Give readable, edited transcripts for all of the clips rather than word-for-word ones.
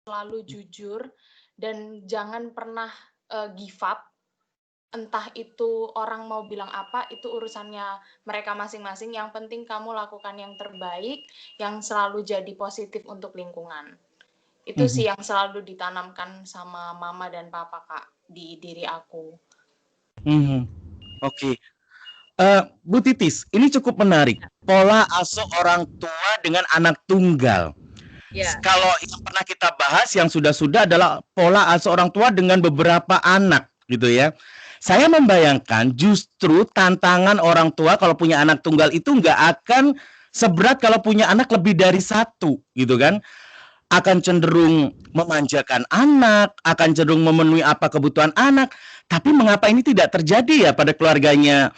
selalu jujur dan jangan pernah, give up. Entah itu orang mau bilang apa, itu urusannya mereka masing-masing, yang penting kamu lakukan yang terbaik, yang selalu jadi positif untuk lingkungan. Itu Mhm. sih yang selalu ditanamkan sama mama dan papa, Kak, di diri aku. Mhm. Oke. Bu Titis, ini cukup menarik. Pola asuh orang tua dengan anak tunggal. Ya, Kalau yang pernah kita bahas yang sudah-sudah adalah pola asuh orang tua dengan beberapa anak, gitu ya. Saya membayangkan justru tantangan orang tua kalau punya anak tunggal itu nggak akan seberat kalau punya anak lebih dari satu, gitu kan. Akan cenderung memanjakan anak, akan cenderung memenuhi apa kebutuhan anak. Tapi mengapa ini tidak terjadi ya pada keluarganya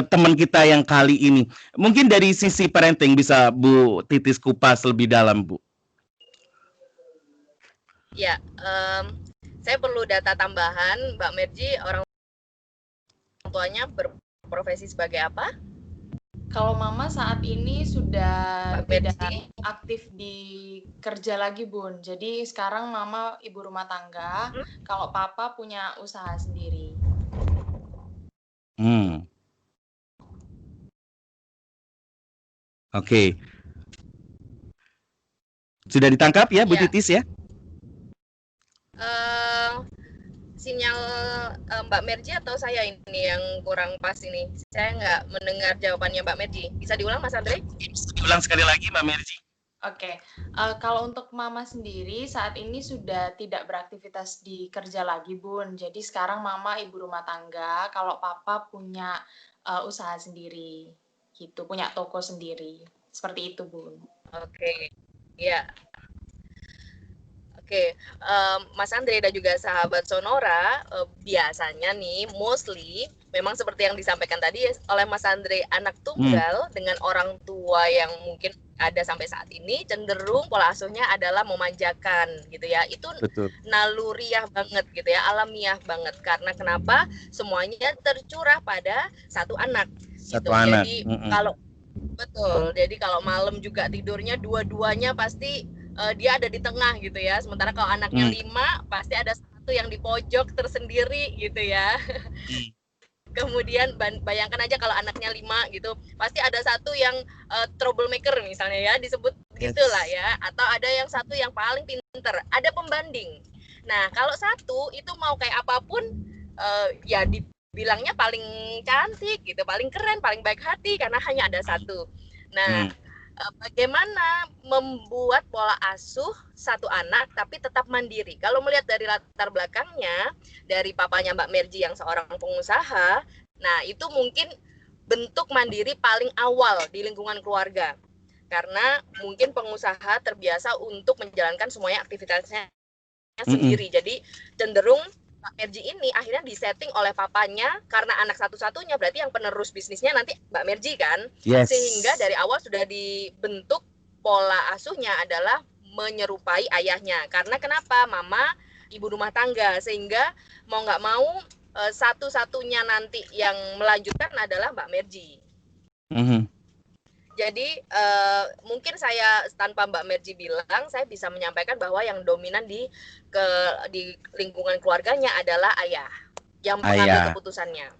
teman kita yang kali ini? Mungkin dari sisi parenting bisa Bu Titis kupas lebih dalam, Bu. ya. Saya perlu data tambahan, Mbak Merji, orang tuanya berprofesi sebagai apa? Kalau mama saat ini sudah Mbak tidak Merji? aktif di kerja lagi, Bun. Jadi sekarang mama ibu rumah tangga, kalau papa punya usaha sendiri. Oke. Sudah ditangkap ya, Bu Ya. Titis ya? Sinyal Mbak Merji atau saya ini yang kurang pas ini? Saya nggak mendengar jawabannya Mbak Merji. Bisa diulang, Mas Andre? Ulang sekali lagi, Mbak Merji. Oke, kalau untuk mama sendiri saat ini sudah tidak beraktivitas di kerja lagi, Bun. Jadi sekarang mama ibu rumah tangga, kalau papa punya usaha sendiri, gitu, punya toko sendiri. Seperti itu, Bun. Oke, ya. Oke, Mas Andre dan juga sahabat Sonora, biasanya nih, mostly memang seperti yang disampaikan tadi oleh Mas Andre, anak tunggal dengan orang tua yang mungkin ada sampai saat ini cenderung pola asuhnya adalah memanjakan gitu ya. Itu Betul. naluriah banget gitu ya, alamiah banget. Karena kenapa? Semuanya tercurah pada satu anak. Satu gitu. anak. Jadi kalau betul, jadi kalau malam juga tidurnya dua-duanya pasti dia ada di tengah gitu ya. Sementara kalau anaknya 5 pasti ada satu yang di pojok tersendiri gitu ya. Kemudian bayangkan aja kalau anaknya 5 gitu, pasti ada satu yang troublemaker misalnya ya, disebut gitulah ya. Atau ada yang satu yang paling pinter, ada pembanding. Nah, kalau satu itu mau kayak apapun ya dibilangnya paling cantik gitu, paling keren, paling baik hati karena hanya ada satu. Nah, bagaimana membuat pola asuh satu anak tapi tetap mandiri? Kalau melihat dari latar belakangnya, dari papanya Mbak Merji yang seorang pengusaha, nah itu mungkin bentuk mandiri paling awal di lingkungan keluarga. Karena mungkin pengusaha terbiasa untuk menjalankan semuanya aktivitasnya sendiri. Jadi cenderung Mbak Merji ini akhirnya disetting oleh papanya karena anak satu-satunya, berarti yang penerus bisnisnya nanti Mbak Merji kan. Yes. Sehingga dari awal sudah dibentuk pola asuhnya adalah menyerupai ayahnya. Karena kenapa? Mama ibu rumah tangga, sehingga mau nggak mau satu-satunya nanti yang melanjutkan adalah Mbak Merji. Jadi mungkin saya tanpa Mbak Merji bilang, saya bisa menyampaikan bahwa yang dominan di lingkungan keluarganya adalah ayah yang mengambil keputusannya.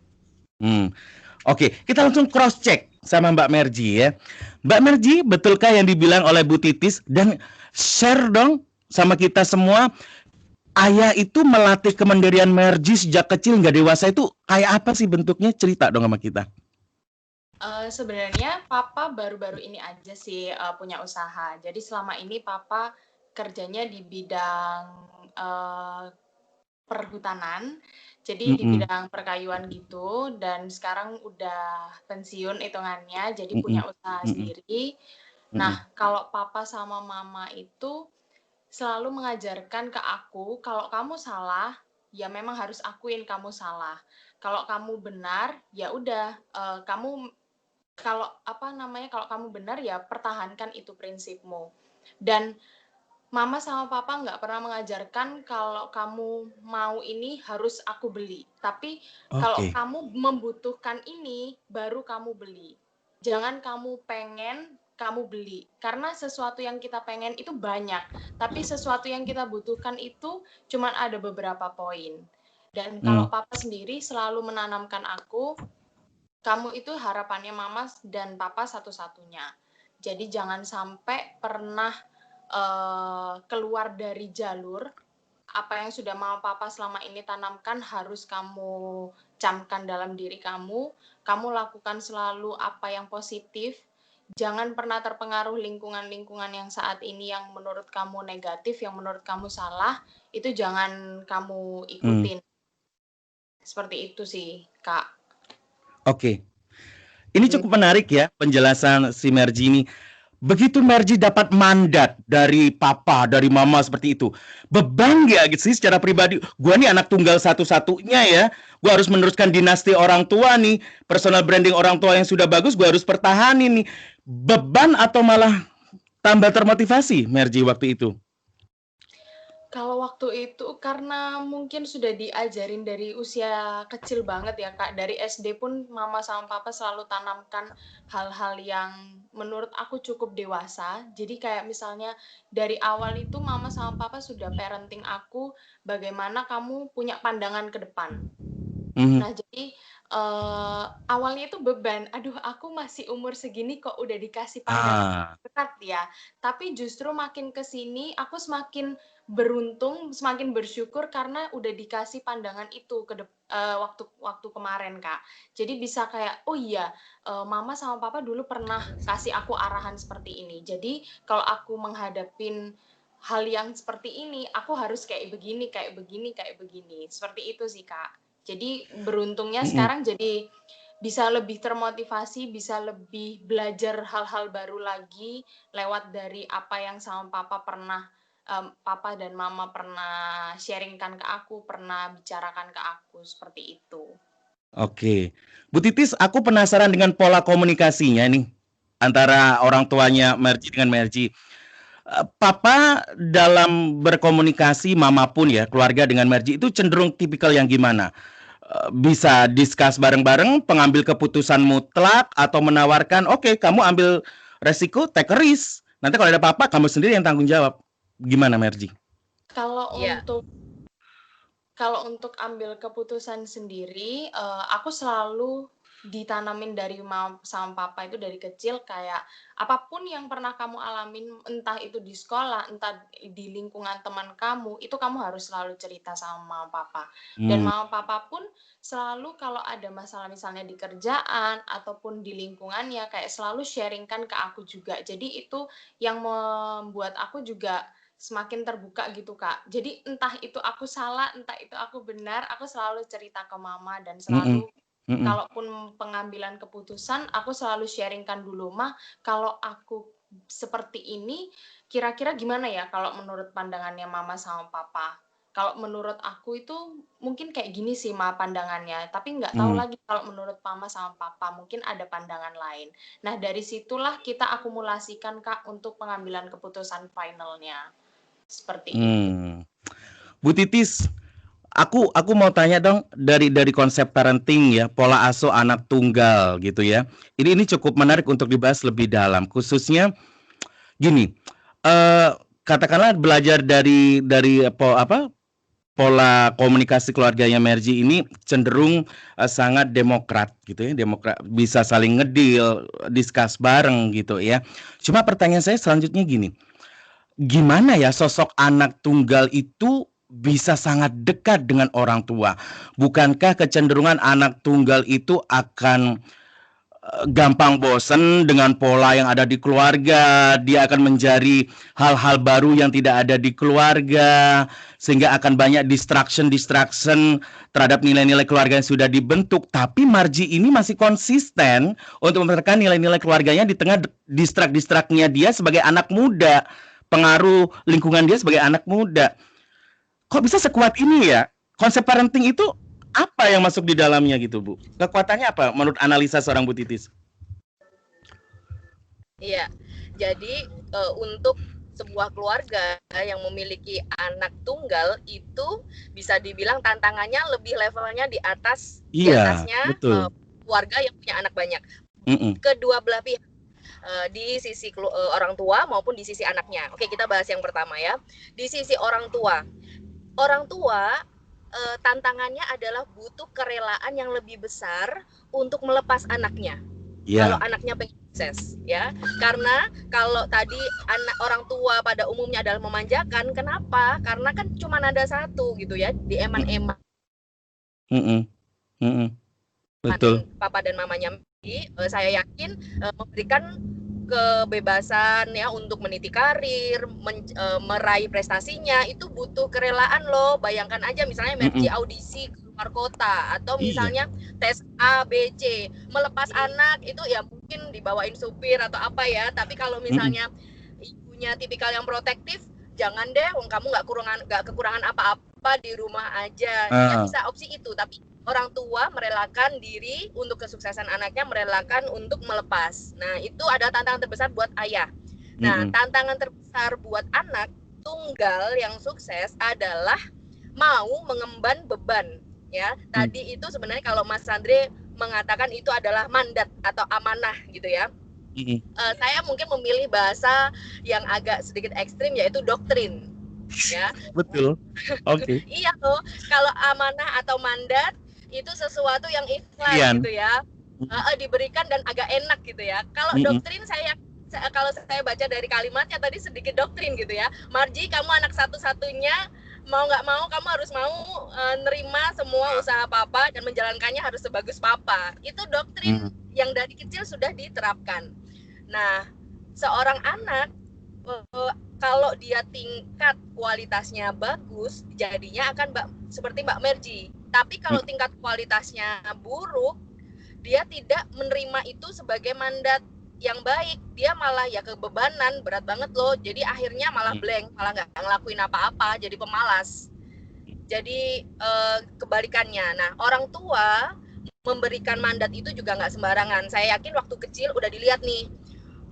Oke, kita langsung cross check sama Mbak Merji ya. Mbak Merji, betulkah yang dibilang oleh Bu Titis? Dan share dong sama kita semua, ayah itu melatih kemandirian Merji sejak kecil nggak dewasa itu kayak apa sih bentuknya? Cerita dong sama kita. Sebenarnya papa baru-baru ini aja sih punya usaha. Jadi selama ini papa kerjanya di bidang perhutanan, jadi di bidang perkayuan gitu, dan sekarang udah pensiun hitungannya, jadi punya usaha sendiri. Nah, kalau papa sama mama itu selalu mengajarkan ke aku, kalau kamu salah, ya memang harus akuin kamu salah. Kalau kamu benar, ya udah kamu kalau kamu benar ya pertahankan itu prinsipmu. Dan mama sama papa nggak pernah mengajarkan kalau kamu mau ini harus aku beli. Tapi kalau kamu membutuhkan ini, baru kamu beli. Jangan kamu pengen kamu beli. Karena sesuatu yang kita pengen itu banyak, tapi sesuatu yang kita butuhkan itu cuman ada beberapa poin. Dan kalau papa sendiri selalu menanamkan aku, kamu itu harapannya mama dan papa satu-satunya. Jadi jangan sampai pernah keluar dari jalur apa yang sudah mama papa selama ini tanamkan harus kamu camkan dalam diri kamu lakukan selalu apa yang positif, jangan pernah terpengaruh lingkungan-lingkungan yang saat ini yang menurut kamu negatif, yang menurut kamu salah, itu jangan kamu ikutin. Seperti itu sih, Kak. Oke. Ini cukup menarik ya penjelasan si Merji ini. Begitu Merji dapat mandat dari papa, dari mama seperti itu, beban gak gitu sih secara pribadi? Gua nih anak tunggal satu-satunya ya, gua harus meneruskan dinasti orang tua nih, personal branding orang tua yang sudah bagus, gua harus pertahanin nih. Beban atau malah tambah termotivasi Merji waktu itu? Kalau waktu itu karena mungkin sudah diajarin dari usia kecil banget ya Kak, dari SD pun mama sama papa selalu tanamkan hal-hal yang menurut aku cukup dewasa. Jadi kayak misalnya dari awal itu mama sama papa sudah parenting aku bagaimana kamu punya pandangan ke depan. Nah jadi awalnya itu beban, aduh aku masih umur segini kok udah dikasih pandangan berat ya. Tapi justru makin ke sini aku semakin beruntung, semakin bersyukur karena udah dikasih pandangan itu waktu kemarin Kak. Jadi bisa kayak, oh iya mama sama papa dulu pernah kasih aku arahan seperti ini. Jadi kalau aku menghadapin hal yang seperti ini, aku harus kayak begini, kayak begini, kayak begini. Seperti itu sih Kak. Jadi beruntungnya sekarang jadi bisa lebih termotivasi, bisa lebih belajar hal-hal baru lagi lewat dari apa yang sama papa dan mama pernah sharingkan ke aku, pernah bicarakan ke aku, seperti itu. Oke. Bu Titis, aku penasaran dengan pola komunikasinya nih antara orang tuanya Merji dengan Merji. Papa dalam berkomunikasi, mama pun ya, keluarga dengan Merji itu cenderung tipikal yang gimana? Bisa discuss bareng-bareng, pengambil keputusan mutlak, atau menawarkan, oke, kamu ambil resiko, take a risk. Nanti kalau ada apa-apa, kamu sendiri yang tanggung jawab. Gimana, Merji? Kalau untuk ambil keputusan sendiri, aku selalu ditanamin dari mama sama papa itu dari kecil kayak apapun yang pernah kamu alamin, entah itu di sekolah, entah di lingkungan teman kamu, itu kamu harus selalu cerita sama mama papa. Dan mama papa pun selalu kalau ada masalah misalnya di kerjaan ataupun di lingkungannya kayak selalu sharingkan ke aku juga. Jadi itu yang membuat aku juga semakin terbuka gitu Kak. Jadi entah itu aku salah, entah itu aku benar, aku selalu cerita ke mama dan selalu kalaupun pengambilan keputusan, aku selalu sharingkan dulu, Ma, kalau aku seperti ini, kira-kira gimana ya kalau menurut pandangannya mama sama papa? Kalau menurut aku itu mungkin kayak gini sih Ma pandangannya, tapi nggak tahu lagi kalau menurut mama sama papa mungkin ada pandangan lain. Nah dari situlah kita akumulasikan Kak untuk pengambilan keputusan finalnya. Seperti itu. Bu Titis, aku mau tanya dong dari konsep parenting ya, pola asuh anak tunggal gitu ya. Ini cukup menarik untuk dibahas lebih dalam. Khususnya gini, katakanlah belajar dari pola komunikasi keluarganya Merji ini cenderung sangat demokrat gitu ya, demokrat, bisa saling ngedil, discuss bareng gitu ya. Cuma pertanyaan saya selanjutnya gini. Gimana ya sosok anak tunggal itu bisa sangat dekat dengan orang tua? Bukankah kecenderungan anak tunggal itu akan gampang bosen dengan pola yang ada di keluarga, dia akan mencari hal-hal baru yang tidak ada di keluarga, sehingga akan banyak distraction terhadap nilai-nilai keluarga yang sudah dibentuk. Tapi Marji ini masih konsisten untuk mempertahankan nilai-nilai keluarganya di tengah distrak-distraknya dia sebagai anak muda, pengaruh lingkungan dia sebagai anak muda. Kok bisa sekuat ini ya? Konsep parenting itu apa yang masuk di dalamnya gitu, Bu? Kekuatannya apa menurut analisa seorang Bu Titis? Iya, jadi untuk sebuah keluarga yang memiliki anak tunggal itu bisa dibilang tantangannya lebih levelnya di atasnya keluarga yang punya anak banyak. Kedua belah pihak. di sisi orang tua maupun di sisi anaknya. Oke, kita bahas yang pertama ya. Di sisi orang tua. Orang tua tantangannya adalah butuh kerelaan yang lebih besar untuk melepas anaknya. Kalau anaknya pengen sukses ya. Karena kalau tadi orang tua pada umumnya adalah memanjakan, kenapa? Karena kan cuma ada satu gitu ya, di eman-eman. Betul. Papa dan mamanya. Saya yakin memberikan kebebasan ya untuk meniti karir, meraih prestasinya itu butuh kerelaan loh. Bayangkan aja misalnya Mercy audisi ke luar kota atau misalnya tes A, B, C, melepas anak itu ya mungkin dibawain supir atau apa ya. Tapi kalau misalnya ibunya tipikal yang protektif, jangan deh, kamu nggak kekurangan apa-apa di rumah aja. Ya bisa opsi itu, tapi orang tua merelakan diri untuk kesuksesan anaknya, merelakan untuk melepas. Nah, itu ada tantangan terbesar buat ayah. Nah, tantangan terbesar buat anak tunggal yang sukses adalah mau mengemban beban. Ya, tadi itu sebenarnya kalau Mas Andre mengatakan itu adalah mandat atau amanah gitu ya. Saya mungkin memilih bahasa yang agak sedikit ekstrim yaitu doktrin. Ya. Betul. Oke. Iya loh, kalau amanah atau mandat itu sesuatu yang ikhlas gitu ya, diberikan dan agak enak gitu ya. Kalau doktrin kalau saya baca dari kalimatnya tadi sedikit doktrin gitu ya. Marji, kamu anak satu-satunya, mau nggak mau kamu harus mau nerima semua usaha papa dan menjalankannya harus sebagus papa. Itu doktrin yang dari kecil sudah diterapkan. Nah, seorang anak kalau dia tingkat kualitasnya bagus, jadinya akan seperti Mbak Merji. Tapi kalau tingkat kualitasnya buruk, dia tidak menerima itu sebagai mandat yang baik. Dia malah ya kebebanan, berat banget loh. Jadi akhirnya malah blank, malah nggak ngelakuin apa-apa, jadi pemalas. Jadi kebalikannya. Nah, orang tua memberikan mandat itu juga nggak sembarangan. Saya yakin waktu kecil udah dilihat nih,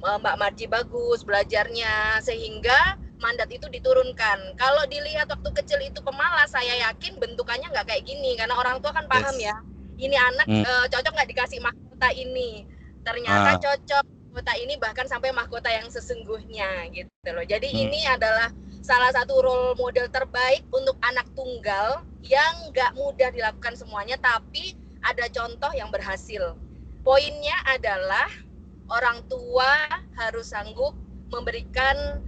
Mbak Marji bagus belajarnya, sehingga mandat itu diturunkan. Kalau dilihat waktu kecil itu pemalas, saya yakin bentukannya nggak kayak gini, karena orang tua kan paham ya, ini anak cocok nggak dikasih mahkota ini, ternyata cocok mahkota ini bahkan sampai mahkota yang sesungguhnya gitu loh. Jadi ini adalah salah satu role model terbaik untuk anak tunggal yang nggak mudah dilakukan semuanya, tapi ada contoh yang berhasil. Poinnya adalah orang tua harus sanggup memberikan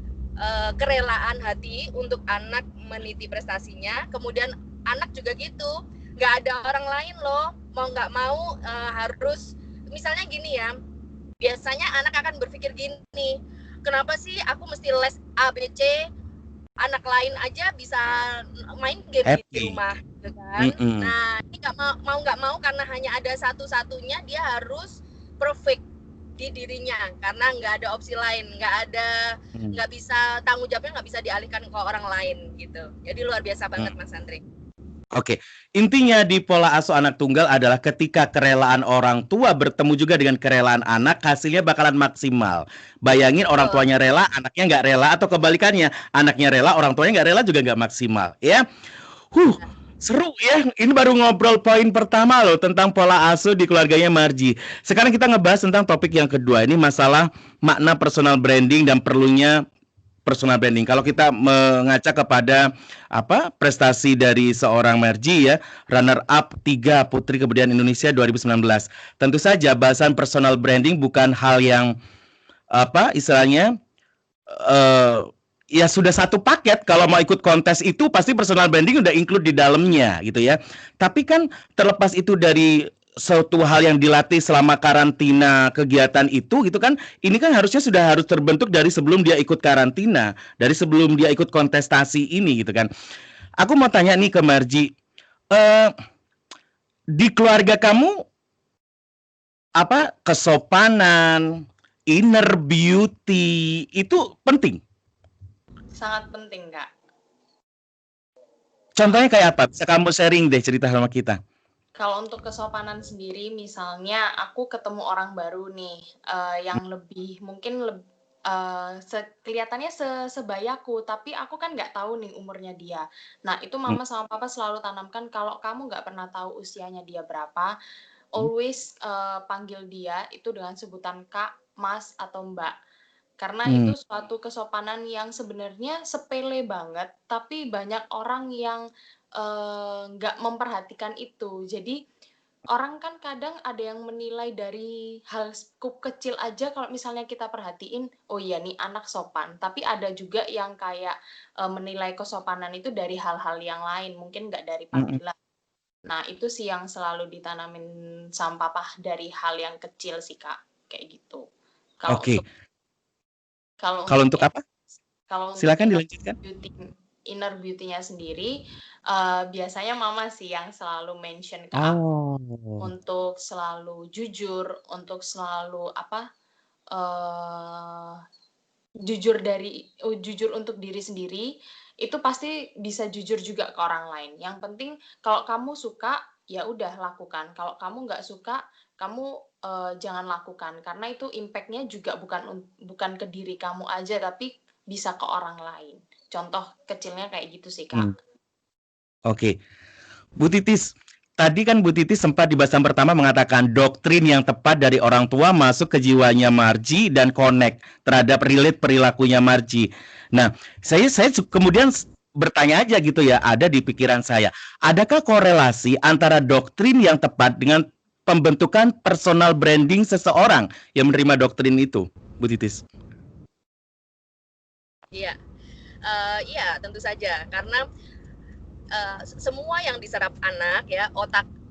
kerelaan hati untuk anak meniti prestasinya. Kemudian anak juga gitu, nggak ada orang lain loh, mau nggak mau harus, misalnya gini ya, biasanya anak akan berpikir gini, kenapa sih aku mesti les ABC, anak lain aja bisa main game di rumah gitu kan. Nah, ini nggak mau karena hanya ada satu-satunya, dia harus perfect di dirinya karena nggak ada opsi lain, nggak bisa, tanggung jawabnya nggak bisa dialihkan ke orang lain gitu. Jadi luar biasa banget Mas Andre. Oke, intinya di pola asuh anak tunggal adalah ketika kerelaan orang tua bertemu juga dengan kerelaan anak, hasilnya bakalan maksimal. Bayangin orang tuanya rela, anaknya nggak rela, atau kebalikannya, anaknya rela, orang tuanya nggak rela juga nggak maksimal. Ya, seru ya, ini baru ngobrol poin pertama loh tentang pola asuh di keluarganya Marji. Sekarang kita ngebahas tentang topik yang kedua, ini masalah makna personal branding dan perlunya personal branding. Kalau kita mengaca kepada prestasi dari seorang Marji ya, runner up 3 Putri Kebudayaan Indonesia 2019. Tentu saja bahasan personal branding bukan hal yang istilahnya ya sudah satu paket. Kalau mau ikut kontes itu pasti personal branding udah include di dalamnya gitu ya. Tapi kan terlepas itu dari suatu hal yang dilatih selama karantina kegiatan itu gitu kan, ini kan harusnya sudah harus terbentuk dari sebelum dia ikut karantina, dari sebelum dia ikut kontestasi ini gitu kan. Aku mau tanya nih ke Marji, di keluarga kamu kesopanan, inner beauty itu penting? Sangat penting, Kak. Contohnya kayak apa? Bisa kamu sharing deh, cerita sama kita. Kalau untuk kesopanan sendiri, misalnya aku ketemu orang baru nih, yang mungkin kelihatannya sebayaku, tapi aku kan nggak tahu nih umurnya dia. Nah, itu mama sama papa selalu tanamkan, kalau kamu nggak pernah tahu usianya dia berapa, always panggil dia itu dengan sebutan Kak, Mas atau Mbak. Karena itu suatu kesopanan yang sebenarnya sepele banget, tapi banyak orang yang nggak memperhatikan itu. Jadi orang kan kadang ada yang menilai dari hal skup kecil aja kalau misalnya kita perhatiin, oh iya nih anak sopan. Tapi ada juga yang kayak menilai kesopanan itu dari hal-hal yang lain, mungkin nggak dari panggilan. Nah itu sih yang selalu ditanamin sama papa dari hal yang kecil sih Kak, kayak gitu. Kalau Oke. kalau Kalau untuk apa? Kalau Silakan untuk dilanjutkan. inner beauty-nya sendiri, biasanya mama sih yang selalu mention ke Oh. untuk selalu jujur, untuk selalu jujur untuk diri sendiri, itu pasti bisa jujur juga ke orang lain. Yang penting kalau kamu suka, ya udah lakukan. Kalau kamu nggak suka, kamu jangan lakukan. Karena itu impact-nya juga bukan ke diri kamu aja, tapi bisa ke orang lain. Contoh kecilnya kayak gitu sih, Kak. Oke. Bu Titis, tadi kan Bu Titis sempat di bahasan pertama mengatakan doktrin yang tepat dari orang tua masuk ke jiwanya Marji dan connect terhadap relate perilakunya Marji. Nah, saya kemudian bertanya aja gitu ya, ada di pikiran saya. Adakah korelasi antara doktrin yang tepat dengan pembentukan personal branding seseorang yang menerima doktrin itu, Bu Titis? Iya. Iya, tentu saja karena semua yang diserap anak ya,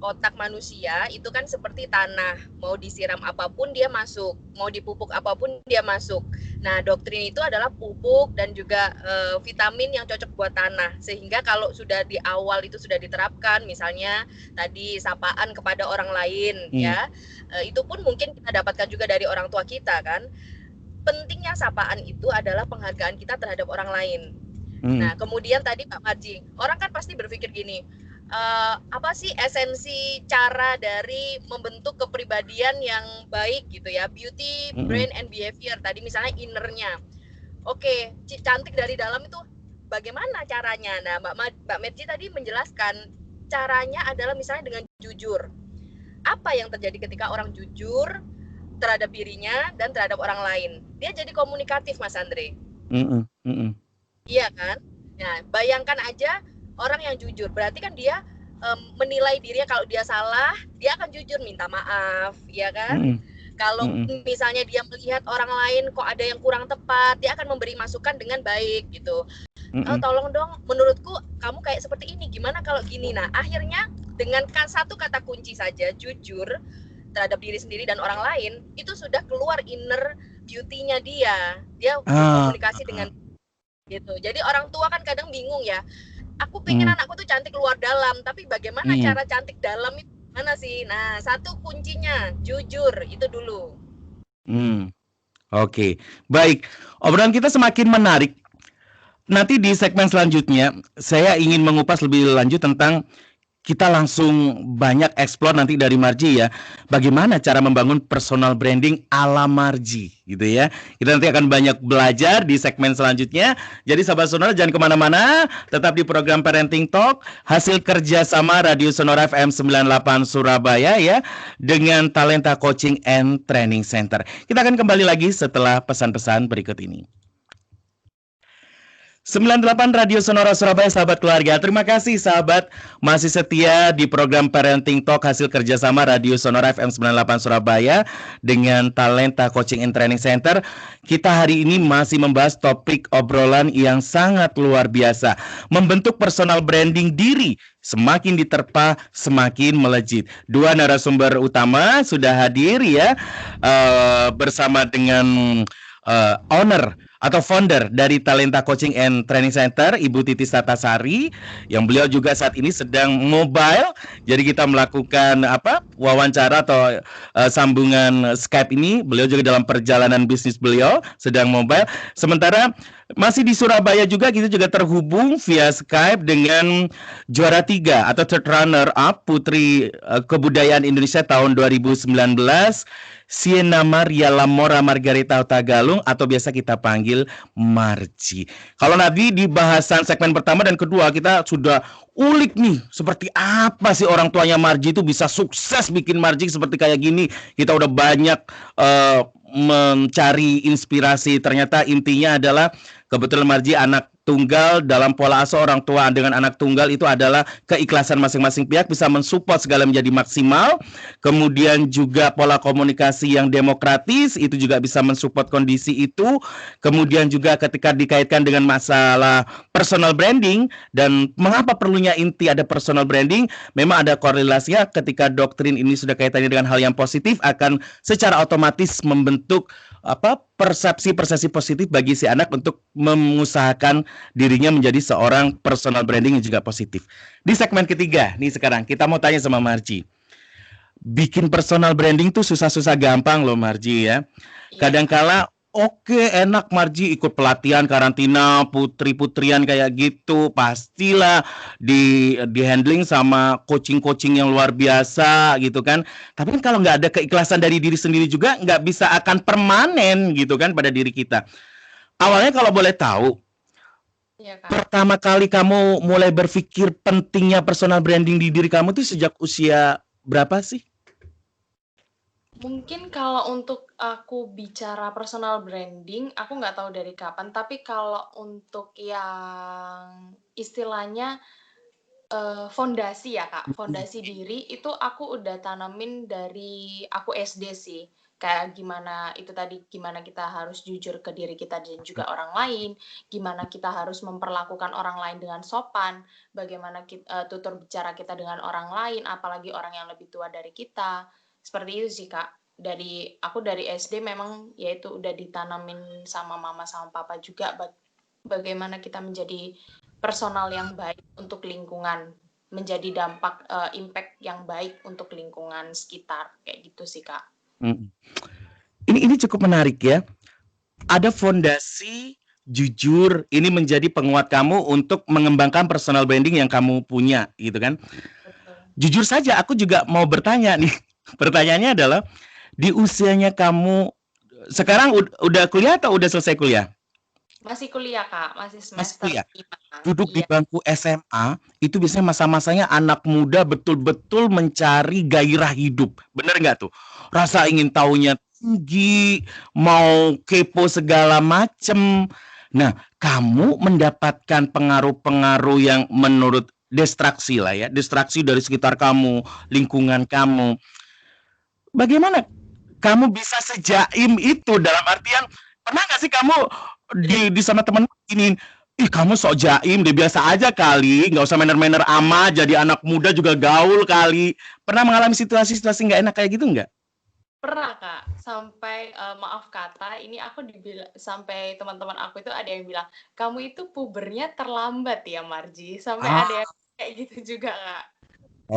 otak manusia itu kan seperti tanah, mau disiram apapun dia masuk, mau dipupuk apapun dia masuk. Nah, doktrin itu adalah pupuk dan juga vitamin yang cocok buat tanah, sehingga kalau sudah di awal itu sudah diterapkan, misalnya tadi sapaan kepada orang lain ya, itu pun mungkin kita dapatkan juga dari orang tua kita kan. Pentingnya sapaan itu adalah penghargaan kita terhadap orang lain. Nah, kemudian tadi Pak Marji, orang kan pasti berpikir gini, apa sih esensi cara dari membentuk kepribadian yang baik gitu ya, beauty, brain, and behavior. Tadi misalnya innernya. Oke, cantik dari dalam itu bagaimana caranya? Nah, Mbak Merji tadi menjelaskan caranya adalah misalnya dengan jujur. Apa yang terjadi ketika orang jujur terhadap dirinya dan terhadap orang lain? Dia jadi komunikatif, Mas Andre. Iya kan? Nah, bayangkan aja orang yang jujur, berarti kan dia menilai dirinya kalau dia salah, dia akan jujur minta maaf, ya kan? Kalau misalnya dia melihat orang lain kok ada yang kurang tepat, dia akan memberi masukan dengan baik gitu. Tolong dong, menurutku kamu kayak seperti ini, gimana kalau gini? Nah, akhirnya dengan satu kata kunci saja, jujur terhadap diri sendiri dan orang lain, itu sudah keluar inner beauty-nya dia. Dia berkomunikasi dengan gitu. Jadi orang tua kan kadang bingung ya. Aku pengen anakku tuh cantik luar dalam, tapi bagaimana cara cantik dalam itu mana sih? Nah, satu kuncinya jujur itu dulu. Oke, baik. Obrolan kita semakin menarik. Nanti di segmen selanjutnya saya ingin mengupas lebih lanjut tentang kita langsung banyak explore nanti dari Marji ya. Bagaimana cara membangun personal branding ala Marji gitu ya. Kita nanti akan banyak belajar di segmen selanjutnya. Jadi sahabat Sonora jangan kemana-mana. Tetap di program Parenting Talk. Hasil kerjasama Radio Sonora FM 98 Surabaya ya. Dengan Talenta Coaching and Training Center. Kita akan kembali lagi setelah pesan-pesan berikut ini. 98 Radio Sonora Surabaya, sahabat keluarga. Terima kasih sahabat masih setia di program Parenting Talk hasil kerjasama Radio Sonora FM 98 Surabaya dengan Talenta Coaching and Training Center. Kita hari ini masih membahas topik obrolan yang sangat luar biasa. Membentuk personal branding diri. Semakin diterpa, semakin melejit. Dua narasumber utama sudah hadir ya, bersama dengan owner atau founder dari Talenta Coaching and Training Center, Ibu Titis Tatasari, yang beliau juga saat ini sedang mobile. Jadi kita melakukan wawancara atau sambungan Skype ini. Beliau juga dalam perjalanan bisnis beliau sedang mobile. Sementara masih di Surabaya juga kita juga terhubung via Skype dengan juara 3 atau third runner up Putri Kebudayaan Indonesia tahun 2019. Siena Maria Lamora Margarita Tagalung atau biasa kita panggil Marji. Kalau nanti di bahasan segmen pertama dan kedua kita sudah ulik nih seperti apa sih orang tuanya Marji itu bisa sukses bikin Marji seperti kayak gini. Kita udah banyak mencari inspirasi. Ternyata intinya adalah kebetulan Marji anak tunggal, dalam pola asuh orang tua dengan anak tunggal itu adalah keikhlasan masing-masing pihak bisa mensupport segala menjadi maksimal. Kemudian juga pola komunikasi yang demokratis itu juga bisa mensupport kondisi itu. Kemudian juga ketika dikaitkan dengan masalah personal branding dan mengapa perlunya inti ada personal branding, memang ada korelasinya ketika doktrin ini sudah kaitannya dengan hal yang positif akan secara otomatis membentuk persepsi positif bagi si anak untuk mengusahakan dirinya menjadi seorang personal branding yang juga positif. Di segmen ketiga nih sekarang kita mau tanya sama Marji. Bikin personal branding tuh susah-susah gampang loh Marji ya. Kadangkala oke, enak Marji ikut pelatihan karantina putri-putrian kayak gitu, pastilah di handling sama coaching-coaching yang luar biasa gitu kan. Tapi kan kalau nggak ada keikhlasan dari diri sendiri juga nggak bisa akan permanen gitu kan pada diri kita. Awalnya kalau boleh tahu, pertama kali kamu mulai berpikir pentingnya personal branding di diri kamu tuh sejak usia berapa sih? Mungkin kalau untuk aku bicara personal branding, aku nggak tahu dari kapan, tapi kalau untuk yang istilahnya fondasi ya Kak, fondasi diri itu aku udah tanamin dari aku SD sih. Kayak gimana itu tadi, gimana kita harus jujur ke diri kita dan juga orang lain, gimana kita harus memperlakukan orang lain dengan sopan, bagaimana tutur bicara kita dengan orang lain, apalagi orang yang lebih tua dari kita. Seperti itu sih Kak. Aku dari SD memang yaitu udah ditanamin sama mama sama papa juga bagaimana kita menjadi personal yang baik untuk lingkungan, menjadi dampak impact yang baik untuk lingkungan sekitar kayak gitu sih Kak. Ini cukup menarik ya. Ada fondasi jujur ini menjadi penguat kamu untuk mengembangkan personal branding yang kamu punya gitu kan. Betul. Jujur saja aku juga mau bertanya nih. Pertanyaannya adalah di usianya kamu sekarang udah kuliah atau udah selesai kuliah? Masih kuliah Kak, masih semester 5. Duduk di bangku SMA itu biasanya masa-masanya anak muda betul-betul mencari gairah hidup. Bener nggak tuh? Rasa ingin tahunya tinggi, mau kepo segala macem. Nah, kamu mendapatkan pengaruh-pengaruh yang menurut distraksi lah ya, distraksi dari sekitar kamu, lingkungan kamu. Bagaimana kamu bisa sejaim itu dalam artian pernah nggak sih kamu di sama temen ini, ih kamu sok jaim deh biasa aja kali, nggak usah manner-manner amat, jadi anak muda juga gaul kali. Pernah mengalami situasi-situasi nggak enak kayak gitu nggak? Pernah Kak, sampai maaf kata, ini aku sampai teman-teman aku itu ada yang bilang, kamu itu pubernya terlambat ya Marji, sampai ada yang kayak gitu juga Kak.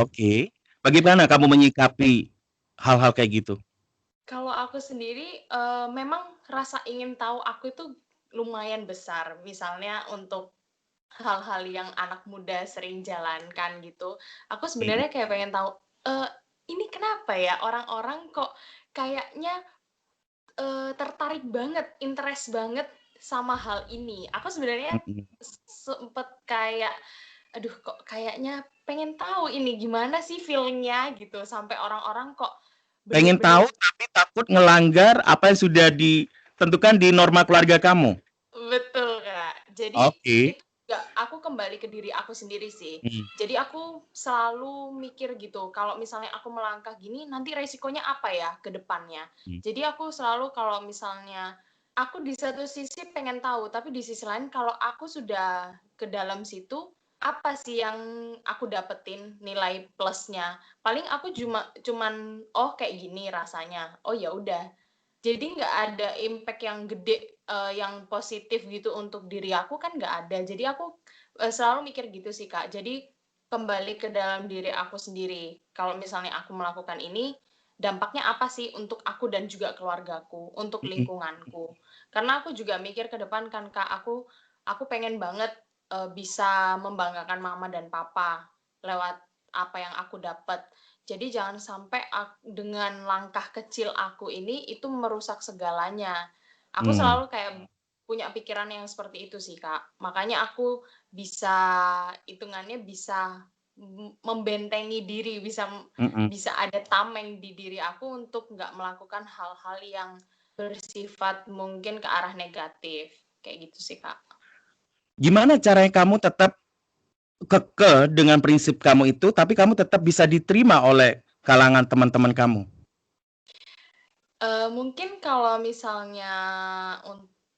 Oke. Bagaimana kamu menyikapi hal-hal kayak gitu? Kalau aku sendiri, memang rasa ingin tahu aku itu lumayan besar. Misalnya untuk hal-hal yang anak muda sering jalankan gitu, aku sebenarnya kayak pengen tahu, ini kenapa ya orang-orang kok kayaknya, tertarik banget, interest banget sama hal ini. Aku sebenarnya sempet kayak, aduh kok kayaknya pengen tahu ini gimana sih feel-nya gitu, sampai orang-orang kok Pengen bener-bener tahu tapi takut ngelanggar apa yang sudah ditentukan di norma keluarga kamu? betul, Kak. Jadi Oke. itu juga aku kembali ke diri aku sendiri sih. Jadi aku selalu mikir gitu, kalau misalnya aku melangkah gini, nanti resikonya apa ya ke depannya. Jadi aku selalu kalau misalnya aku di satu sisi pengen tahu, tapi di sisi lain kalau aku sudah ke dalam situ, apa sih yang aku dapetin nilai plusnya. Paling aku cuman, oh kayak gini rasanya, oh ya udah. Jadi nggak ada impact yang gede, yang positif gitu untuk diri aku kan nggak ada. Jadi aku, selalu mikir gitu sih, Kak. Jadi kembali ke dalam diri aku sendiri. Kalau misalnya aku melakukan ini, dampaknya apa sih untuk aku dan juga keluargaku, untuk lingkunganku. Karena aku juga mikir ke depan kan, Kak, aku pengen banget, bisa membanggakan mama dan papa lewat apa yang aku dapat. Jadi jangan sampai dengan langkah kecil aku ini itu merusak segalanya. Aku selalu kayak punya pikiran yang seperti itu sih, Kak. Makanya aku bisa hitungannya bisa membentengi diri, bisa ada tameng di diri aku untuk nggak melakukan hal-hal yang bersifat mungkin ke arah negatif, kayak gitu sih, Kak. Gimana caranya kamu tetap kekeh dengan prinsip kamu itu, tapi kamu tetap bisa diterima oleh kalangan teman-teman kamu? Mungkin kalau misalnya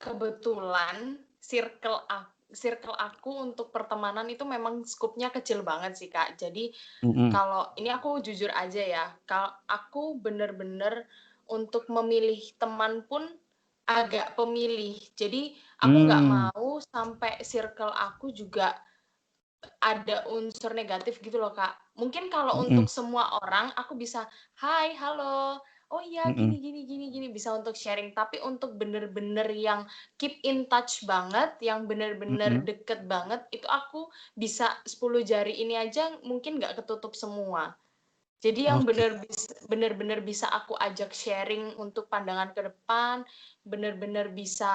kebetulan circle aku untuk pertemanan itu memang skupnya kecil banget sih, Kak. Jadi Mhm. kalau ini aku jujur aja ya, kalau aku bener-bener untuk memilih teman pun agak pemilih. Jadi aku nggak Mmm, mau sampai circle aku juga ada unsur negatif gitu loh, Kak. Mungkin kalau mhm, untuk semua orang aku bisa, "Hai, halo, oh iya mhm, gini," bisa untuk sharing. Tapi untuk bener-bener yang keep in touch banget, yang bener-bener mhm. deket banget, itu aku bisa 10 jari ini aja mungkin nggak ketutup semua. Jadi yang Oke, bener-bener bisa aku ajak sharing untuk pandangan ke depan, bener-bener bisa,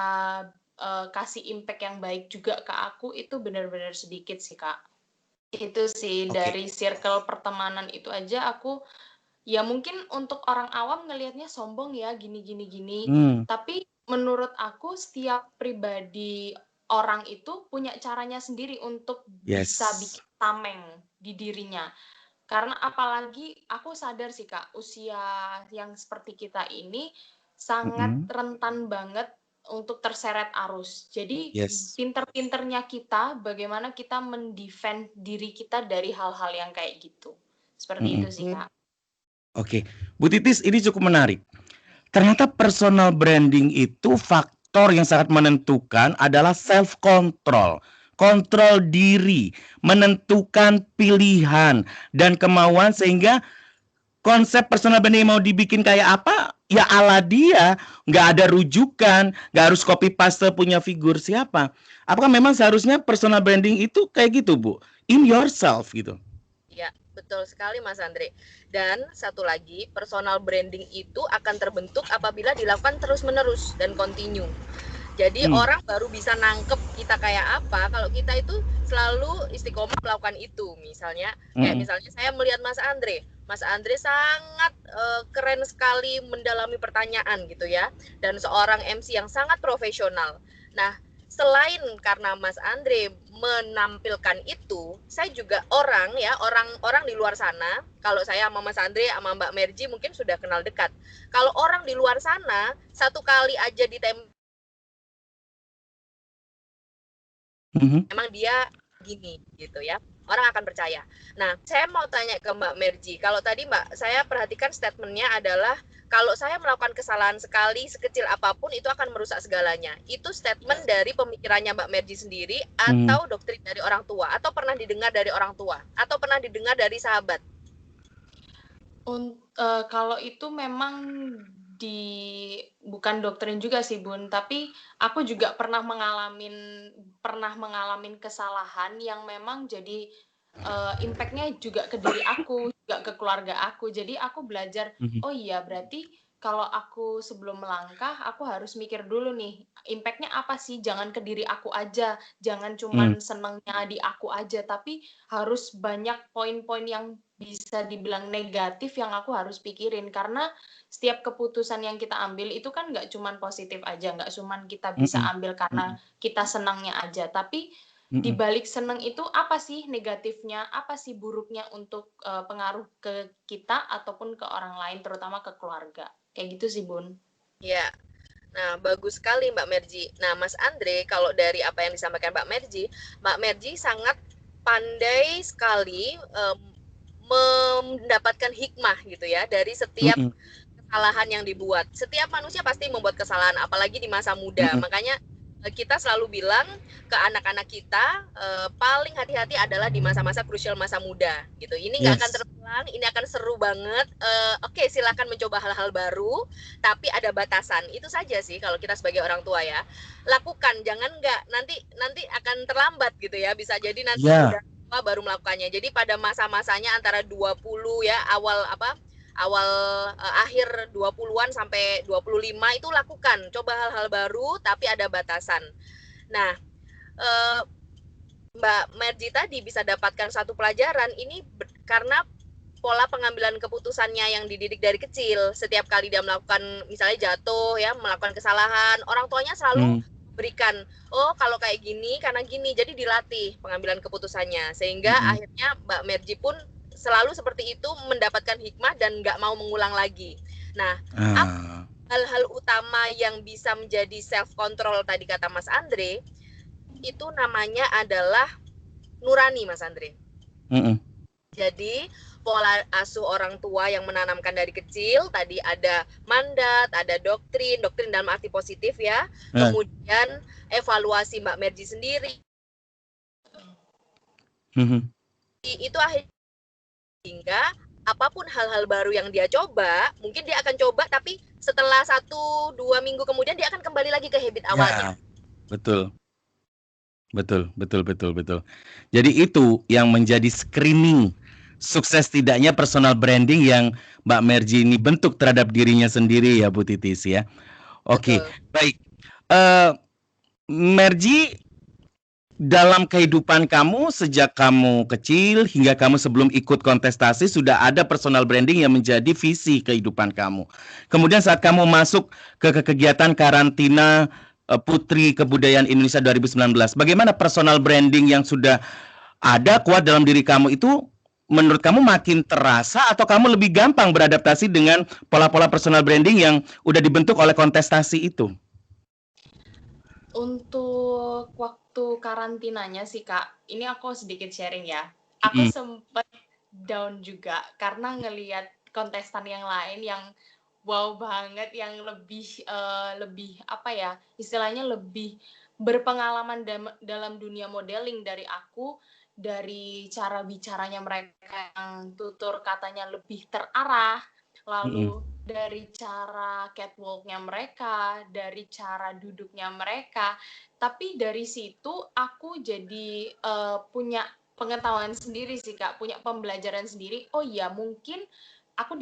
kasih impact yang baik juga ke aku, itu bener-bener sedikit sih, Kak. Itu sih, oke. dari circle pertemanan itu aja aku ya mungkin untuk orang awam ngelihatnya sombong ya, gini, Mmm, tapi menurut aku setiap pribadi orang itu punya caranya sendiri untuk bisa yes. bikin tameng di dirinya. Karena apalagi aku sadar sih, Kak, usia yang seperti kita ini sangat Mhm, rentan banget untuk terseret arus. Jadi yes. pinter-pinternya kita bagaimana kita mendefend diri kita dari hal-hal yang kayak gitu. Seperti itu Mhm. sih, Kak. Oke. Bu Titis, ini cukup menarik. Ternyata personal branding itu faktor yang sangat menentukan adalah self control. Kontrol diri, menentukan pilihan dan kemauan sehingga konsep personal branding mau dibikin kayak apa, ya ala dia, nggak ada rujukan, nggak harus copy paste punya figur siapa. Apakah memang seharusnya personal branding itu kayak gitu, Bu? In yourself gitu. Ya, betul sekali Mas Andre. Dan satu lagi, personal branding itu akan terbentuk apabila dilakukan terus-menerus dan continue. Jadi Hmm. orang baru bisa nangkep kita kayak apa kalau kita itu selalu istiqomah melakukan itu. Misalnya kayak Mm-mm. misalnya saya melihat Mas Andre. Mas Andre sangat keren sekali mendalami pertanyaan gitu ya, dan seorang MC yang sangat profesional. Nah, selain karena Mas Andre menampilkan itu, saya juga orang di luar sana, kalau saya sama Mas Andre sama Mbak Merji mungkin sudah kenal dekat. Kalau orang di luar sana satu kali aja ditembak Mhm. emang dia gini gitu ya, orang akan percaya. Nah, saya mau tanya ke Mbak Merji, kalau tadi Mbak saya perhatikan statementnya adalah kalau saya melakukan kesalahan sekali sekecil apapun itu akan merusak segalanya. Itu statement dari pemikirannya Mbak Merji sendiri Mhm. atau doktrin dari orang tua atau pernah didengar dari orang tua atau pernah didengar dari sahabat? Kalau itu memang bukan doktrin juga sih, Bun, tapi aku juga pernah mengalamin kesalahan yang memang jadi, impact-nya juga ke diri aku, juga ke keluarga aku. Jadi aku belajar, Mhm. "Oh iya, berarti kalau aku sebelum melangkah, aku harus mikir dulu nih, impact-nya apa sih? Jangan ke diri aku aja, jangan Mmm. cuman senengnya di aku aja, tapi harus banyak poin-poin yang bisa dibilang negatif yang aku harus pikirin." Karena setiap keputusan yang kita ambil itu kan nggak cuman positif aja, nggak cuman kita bisa Mhm. ambil karena kita senangnya aja, tapi di Mhm. balik seneng itu apa sih negatifnya, apa sih buruknya untuk, pengaruh ke kita ataupun ke orang lain, terutama ke keluarga. Kayak gitu sih, Bun. Ya. Nah, bagus sekali Mbak Merji. Nah, Mas Andre, kalau dari apa yang disampaikan Mbak Merji sangat pandai sekali mendapatkan hikmah gitu ya dari setiap Mhm. kesalahan yang dibuat. Setiap manusia pasti membuat kesalahan, apalagi di masa muda. Mhm. Makanya kita selalu bilang ke anak-anak kita paling hati-hati adalah di masa-masa krusial masa muda gitu. Ini nggak akan Yes. terulang, ini akan seru banget. Oke, silakan mencoba hal-hal baru, tapi ada batasan. Itu saja sih kalau kita sebagai orang tua ya. Lakukan, jangan nggak nanti akan terlambat gitu ya. Bisa jadi nanti Ya. udah tua baru melakukannya. Jadi pada masa-masanya antara 20 ya awal akhir 20-an sampai 25 itu lakukan. Coba hal-hal baru tapi ada batasan. Nah, eh, Mbak Merji tadi bisa dapatkan satu pelajaran ini karena pola pengambilan keputusannya yang dididik dari kecil. Setiap kali dia melakukan misalnya jatuh ya, melakukan kesalahan, orang tuanya selalu berikan, oh kalau kayak gini karena gini, jadi dilatih pengambilan keputusannya. Sehingga akhirnya Mbak Merji pun selalu seperti itu, mendapatkan hikmah dan nggak mau mengulang lagi. Nah, hal-hal utama yang bisa menjadi self control tadi kata Mas Andre, itu namanya adalah nurani, Mas Andre. Jadi pola asuh orang tua yang menanamkan dari kecil, tadi ada mandat, ada doktrin dalam arti positif ya. Kemudian evaluasi Mbak Merji sendiri. Itu akhirnya hingga apapun hal-hal baru yang dia coba, mungkin dia akan coba, tapi setelah 1-2 minggu kemudian dia akan kembali lagi ke habit awalnya. Betul. Jadi itu yang menjadi screening sukses tidaknya personal branding yang Mbak Merji ini bentuk terhadap dirinya sendiri ya Bu Titis ya. Oke, baik. Merji, dalam kehidupan kamu sejak kamu kecil hingga kamu sebelum ikut kontestasi sudah ada personal branding yang menjadi visi kehidupan kamu. Kemudian saat kamu masuk ke kegiatan karantina Putri Kebudayaan Indonesia 2019, bagaimana personal branding yang sudah ada kuat dalam diri kamu itu menurut kamu makin terasa atau kamu lebih gampang beradaptasi dengan pola-pola personal branding yang udah dibentuk oleh kontestasi itu? Untuk waktu karantinanya sih Kak, ini aku sedikit sharing ya. Aku sempat down juga karena ngelihat kontestan yang lain yang wow banget, yang lebih apa ya, istilahnya lebih berpengalaman dalam dunia modeling dari aku, dari cara bicaranya mereka yang tutur katanya lebih terarah, lalu dari cara catwalk-nya mereka, dari cara duduknya mereka. Tapi dari situ aku jadi punya pengetahuan sendiri sih Kak, punya pembelajaran sendiri. Oh iya, mungkin aku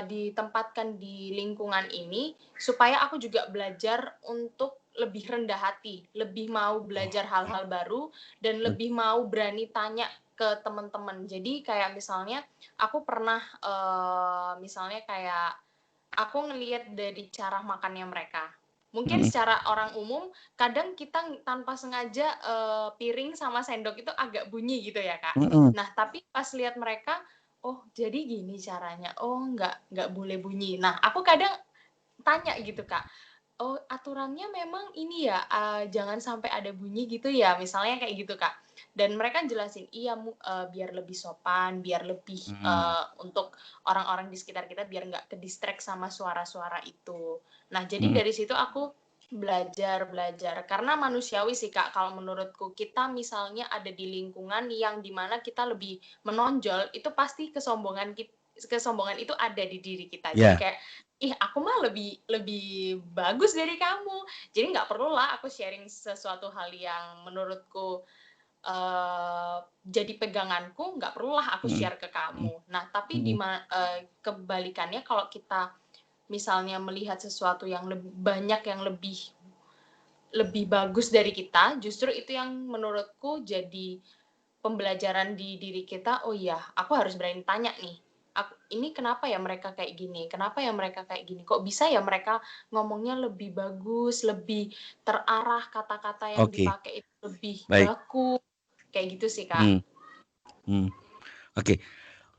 ditempatkan di lingkungan ini supaya aku juga belajar untuk lebih rendah hati, lebih mau belajar hal-hal baru, dan lebih mau berani tanya ke teman-teman. Jadi kayak misalnya aku pernah misalnya kayak aku ngelihat dari cara makannya mereka. Mungkin secara orang umum kadang kita tanpa sengaja piring sama sendok itu agak bunyi gitu ya Kak. Nah tapi pas lihat mereka, oh jadi gini caranya, oh nggak boleh bunyi. Nah aku kadang tanya gitu Kak, oh aturannya memang ini ya, jangan sampai ada bunyi gitu ya, misalnya kayak gitu Kak. Dan mereka jelasin, iya biar lebih sopan, biar lebih untuk orang-orang di sekitar kita biar nggak ke-distract sama suara-suara itu. Nah jadi dari situ aku belajar karena manusiawi sih Kak, kalau menurutku kita misalnya ada di lingkungan yang dimana kita lebih menonjol, itu pasti kesombongan itu ada di diri kita. Jadi kayak aku mah lebih bagus dari kamu, jadi nggak perlulah aku sharing sesuatu hal yang menurutku jadi peganganku, nggak perlulah aku share ke kamu. Nah tapi kebalikannya kalau kita misalnya melihat sesuatu yang banyak yang lebih bagus dari kita, justru itu yang menurutku jadi pembelajaran di diri kita. Oh iya, aku harus berani tanya nih, ini kenapa ya mereka kayak gini? Kenapa ya mereka kayak gini? Kok bisa ya mereka ngomongnya lebih bagus, lebih terarah, kata-kata yang dipakai itu lebih baku. Kayak gitu sih, Kak. Oke.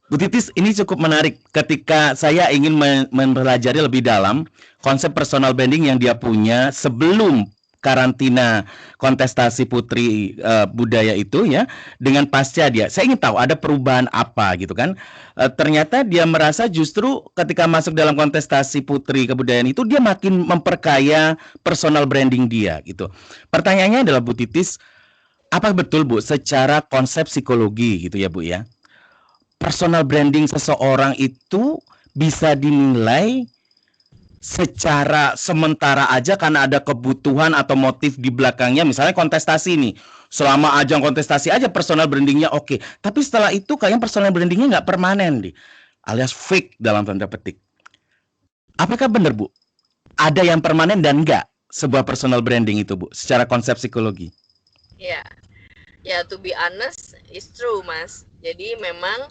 Bu Titis, ini cukup menarik ketika saya ingin mempelajari lebih dalam konsep personal branding yang dia punya sebelum karantina kontestasi Putri Budaya itu ya, dengan pasca dia. Saya ingin tahu ada perubahan apa gitu kan. Ternyata dia merasa justru ketika masuk dalam kontestasi Putri Kebudayaan itu dia makin memperkaya personal branding dia gitu. Pertanyaannya adalah Bu Titis, apa betul Bu secara konsep psikologi gitu ya Bu ya, personal branding seseorang itu bisa dinilai secara sementara aja karena ada kebutuhan atau motif di belakangnya, misalnya kontestasi nih, selama ajang kontestasi aja personal brandingnya oke, tapi setelah itu kayaknya personal brandingnya nggak permanen nih, alias fake dalam tanda petik. Apakah benar Bu, ada yang permanen dan enggak sebuah personal branding itu Bu, secara konsep psikologi? Ya, to be honest, it's true Mas. Jadi memang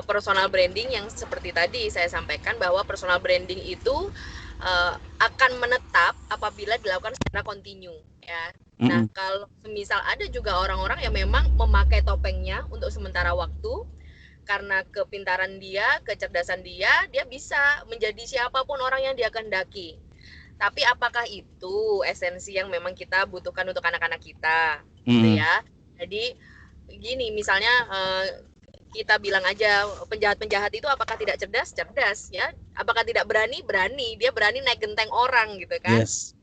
personal branding yang seperti tadi saya sampaikan bahwa personal branding itu akan menetap apabila dilakukan secara kontinu ya. Nah, kalau misal ada juga orang-orang yang memang memakai topengnya untuk sementara waktu, karena kepintaran dia, kecerdasan dia bisa menjadi siapapun orang yang dia kehendaki. Tapi apakah itu esensi yang memang kita butuhkan untuk anak-anak kita, gitu ya? Jadi gini, misalnya kita bilang aja penjahat-penjahat itu apakah tidak cerdas? Cerdas ya. Apakah tidak berani? Berani. Dia berani naik genteng orang gitu kan. Yes.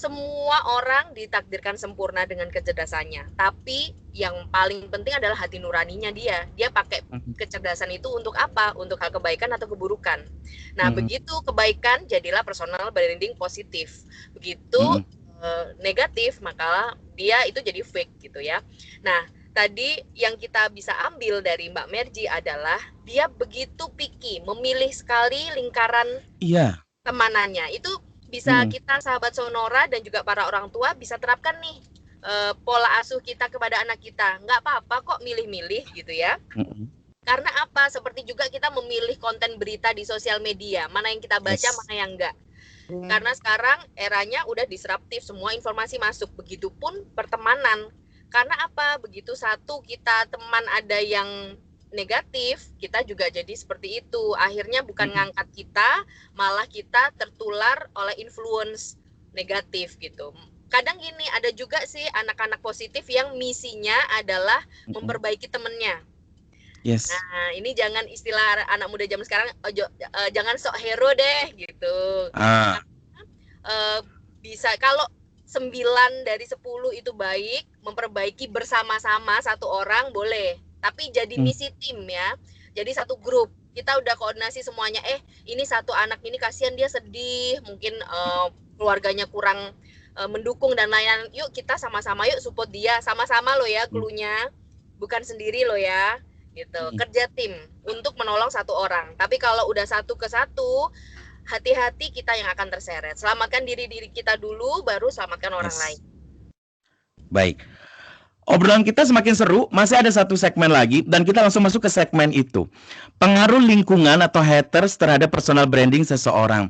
Semua orang ditakdirkan sempurna dengan kecerdasannya. Tapi yang paling penting adalah hati nuraninya dia. Dia pakai kecerdasan itu untuk apa? Untuk hal kebaikan atau keburukan. Nah, begitu kebaikan jadilah personal branding positif. Begitu negatif maka dia itu jadi fake gitu ya. Nah, tadi yang kita bisa ambil dari Mbak Merji adalah dia begitu picky, memilih sekali lingkaran temanannya. Itu bisa kita sahabat Sonora dan juga para orang tua bisa terapkan nih pola asuh kita kepada anak kita. Nggak apa-apa kok milih-milih gitu ya. Karena apa? Seperti juga kita memilih konten berita di sosial media. Mana yang kita baca, mana yang enggak. Karena sekarang eranya udah disruptif, semua informasi masuk. Begitupun pertemanan. Karena apa? Begitu satu kita teman ada yang negatif, kita juga jadi seperti itu. Akhirnya bukan ngangkat kita, malah kita tertular oleh influence negatif gitu. Kadang gini, ada juga sih anak-anak positif yang misinya adalah memperbaiki temennya. Yes. Nah, ini jangan istilah anak muda zaman sekarang, jangan sok hero deh gitu. Bisa kalau 9 dari 10 itu baik, memperbaiki bersama-sama satu orang boleh. Tapi jadi misi tim ya. Jadi satu grup. Kita udah koordinasi semuanya. Ini satu anak ini kasihan dia sedih, mungkin keluarganya kurang mendukung dan lain-lain. Yuk kita sama-sama yuk support dia. Sama-sama loh ya klunya. Bukan sendiri loh ya. Gitu. Kerja tim untuk menolong satu orang. Tapi kalau udah satu ke satu, hati-hati kita yang akan terseret. Selamatkan diri kita dulu, baru selamatkan orang lain. Baik. Obrolan kita semakin seru, masih ada satu segmen lagi, dan kita langsung masuk ke segmen itu. Pengaruh lingkungan atau haters terhadap personal branding seseorang.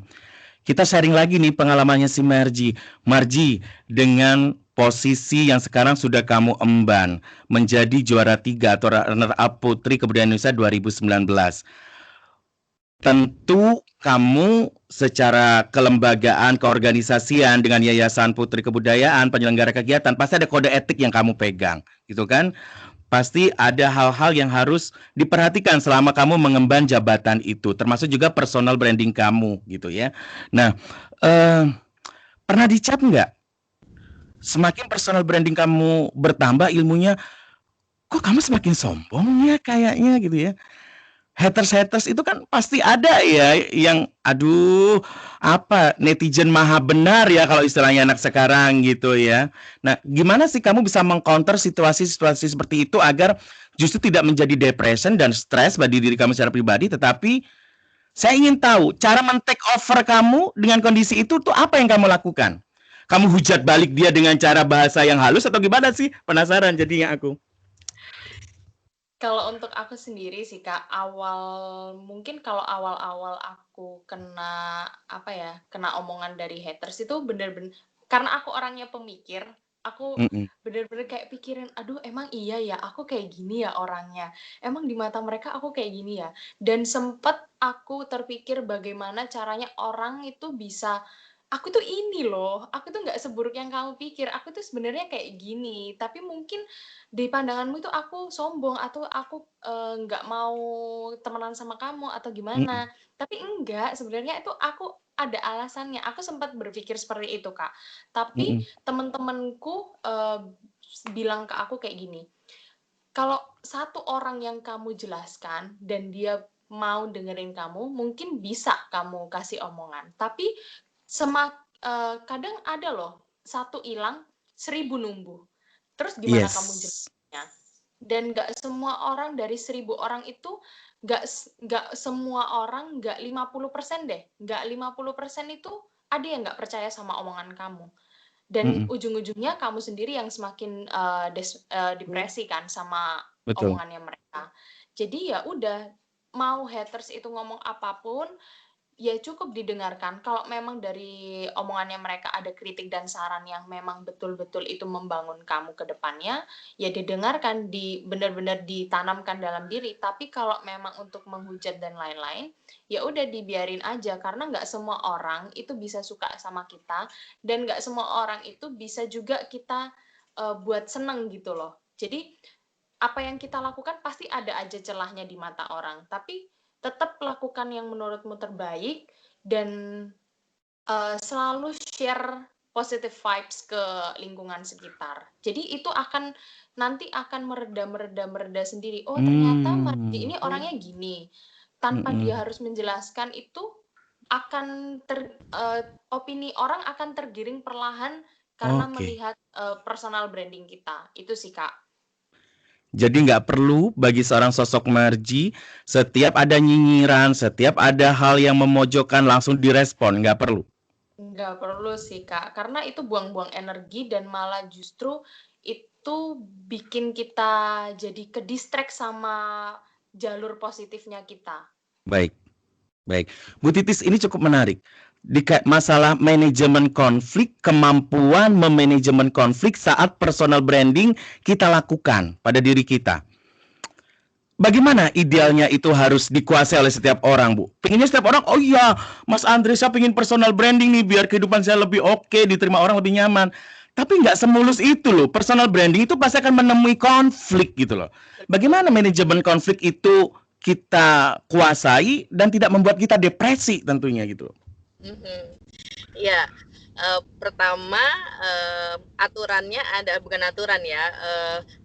Kita sharing lagi nih pengalamannya si Merji. Marji, dengan posisi yang sekarang sudah kamu emban, menjadi juara 3 atau runner-up Putri Kebudayaan Indonesia 2019. Tentu kamu secara kelembagaan, keorganisasian dengan Yayasan Putri Kebudayaan, penyelenggara kegiatan, pasti ada kode etik yang kamu pegang, gitu kan? Pasti ada hal-hal yang harus diperhatikan selama kamu mengemban jabatan itu, termasuk juga personal branding kamu, gitu ya. Nah, pernah dicap nggak? Semakin personal branding kamu bertambah ilmunya, kok kamu semakin sombong ya kayaknya gitu ya. Haters itu kan pasti ada ya yang netizen maha benar ya kalau istilahnya anak sekarang gitu ya. Nah, gimana sih kamu bisa mengcounter situasi-situasi seperti itu agar justru tidak menjadi depression dan stres bagi diri kamu secara pribadi, tetapi saya ingin tahu cara men-take over kamu dengan kondisi itu tuh apa yang kamu lakukan? Kamu hujat balik dia dengan cara bahasa yang halus atau gimana sih? Penasaran jadinya aku. Kalau untuk aku sendiri sih Kak, mungkin kalau awal-awal aku kena omongan dari haters itu bener-bener, karena aku orangnya pemikir, aku bener-bener kayak pikirin, aduh emang iya ya aku kayak gini ya orangnya, emang di mata mereka aku kayak gini ya, dan sempet aku terpikir bagaimana caranya orang itu bisa, aku tuh ini loh, aku tuh nggak seburuk yang kamu pikir, aku tuh sebenarnya kayak gini, tapi mungkin di pandanganmu itu aku sombong atau aku nggak mau temenan sama kamu atau gimana. Tapi enggak, sebenarnya itu aku ada alasannya. Aku sempat berpikir seperti itu, Kak. Tapi teman-temanku bilang ke aku kayak gini, kalau satu orang yang kamu jelaskan dan dia mau dengerin kamu, mungkin bisa kamu kasih omongan. Tapi kadang ada loh, 1 hilang, 1000 numbuh. Terus gimana kamu jelasnya? Dan nggak semua orang dari 1000 orang itu, nggak semua orang, nggak 50% deh. Nggak 50% itu ada yang nggak percaya sama omongan kamu. Dan ujung-ujungnya kamu sendiri yang semakin depresi kan sama omongannya mereka. kita. Jadi ya udah, mau haters itu ngomong apapun, ya cukup didengarkan. Kalau memang dari omongannya mereka ada kritik dan saran yang memang betul-betul itu membangun kamu ke depannya, ya didengarkan, benar-benar ditanamkan dalam diri. Tapi kalau memang untuk menghujat dan lain-lain, ya udah dibiarin aja, karena nggak semua orang itu bisa suka sama kita, dan nggak semua orang itu bisa juga kita buat seneng gitu loh. Jadi apa yang kita lakukan pasti ada aja celahnya di mata orang, tapi tetap lakukan yang menurutmu terbaik dan selalu share positive vibes ke lingkungan sekitar. Jadi itu nanti akan mereda sendiri. Oh, ternyata Mardi ini orangnya gini. Tanpa dia harus menjelaskan itu opini orang akan tergiring perlahan karena melihat personal branding kita. Itu sih, Kak. Jadi nggak perlu bagi seorang sosok Marji, setiap ada nyinyiran, setiap ada hal yang memojokkan langsung direspon, nggak perlu. Nggak perlu sih, Kak, karena itu buang-buang energi dan malah justru itu bikin kita jadi ke-distract sama jalur positifnya kita. Baik, baik. Bu Titis, ini cukup menarik. Masalah manajemen konflik, kemampuan memanajemen konflik saat personal branding kita lakukan pada diri kita. Bagaimana idealnya itu harus dikuasai oleh setiap orang, Bu? Pengennya setiap orang, oh iya, Mas Andre, saya pengen personal branding nih, biar kehidupan saya lebih oke, diterima orang lebih nyaman. Tapi nggak semulus itu loh. Personal branding itu pasti akan menemui konflik gitu loh. Bagaimana manajemen konflik itu kita kuasai dan tidak membuat kita depresi tentunya gitu. Ya, pertama aturannya bukan aturan ya,